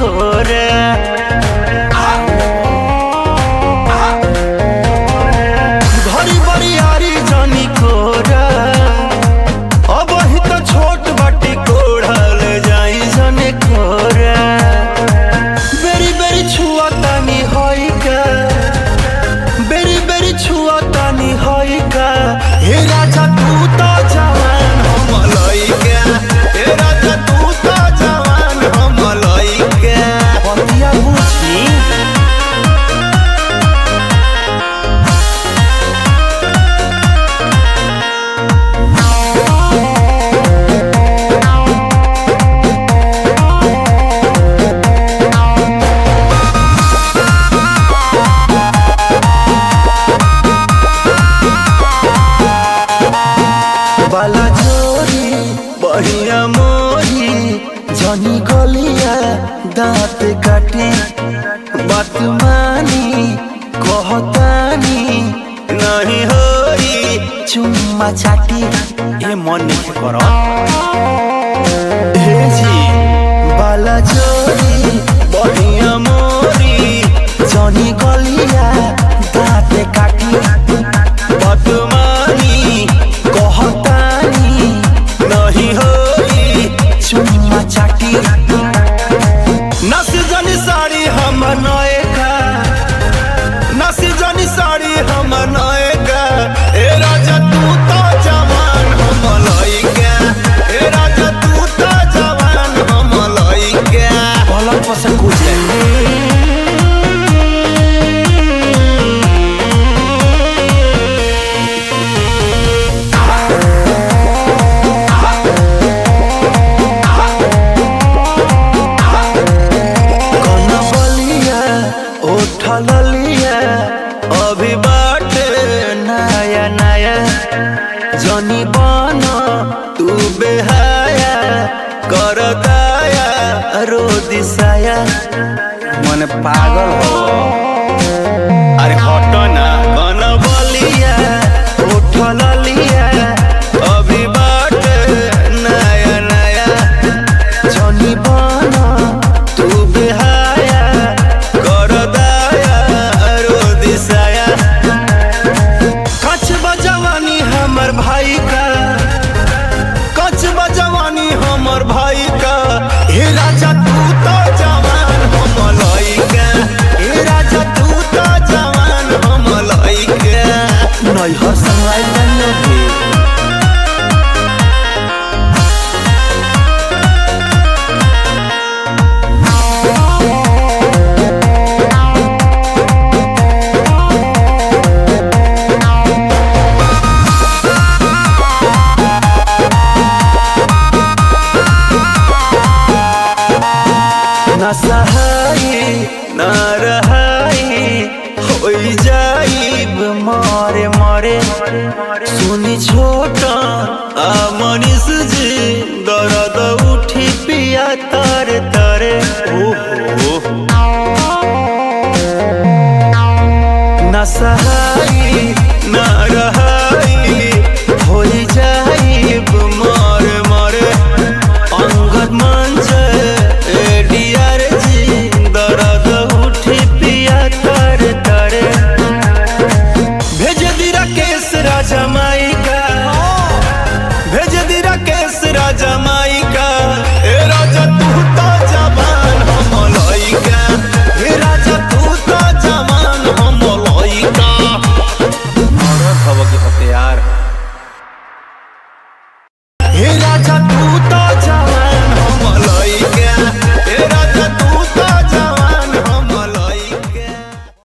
खोरा घरी बरियारी जानी खोरा अब ही तो छोट बाटी कोढ़ल जाई जाने खोरा बेरी बेरी छुआ तानी होई का बेरी बेरी छुआ तानी होई का हे राजा तू तो जवान हम लइका हे राजा तू तो जवान हम लइका पतिया बुझी बाला जोरी बढ़िया मोरी जनी गलिया दांत काटे बात मानी कहतानी नहीं होई चुम्मा चाटी ए मन नहीं करो हे जी बाला जोरी बढ़िया मोरी जनी गलिया दांत काटी बात मानी कहतानी नहीं होई चुम्मा चाटी नस जनी साड़ी हम नएगा नस जनी साड़ी हम नएगा ए राजा तू तो जवान हम लइका ए राजा तू तो जवान हम लइका पलंग पर से कूद लिया अभी बाटे नया नया जनी बना तू बेहाया कर दाया रो दिसाया मन पागल हो अरे हटो ना कन बलिया उठल लिया अभी बाटे नया नया जनी बना तू बेहाया कर हमर भाई का कच बजवानी हमर भाई का हे राजा तू तो जवान हम लइका हे राजा तू तो जवान हम लइका नहीं हो संगवाई बनोगे ना सहाई ना रहाई होई जाइब मारे मारे सुनी छोटा मनीष जी दर्द उठी पिया तारे तारे ओहो ना सहाई ना रहाई होई जाइब मारे मारे अंगद मंच राजा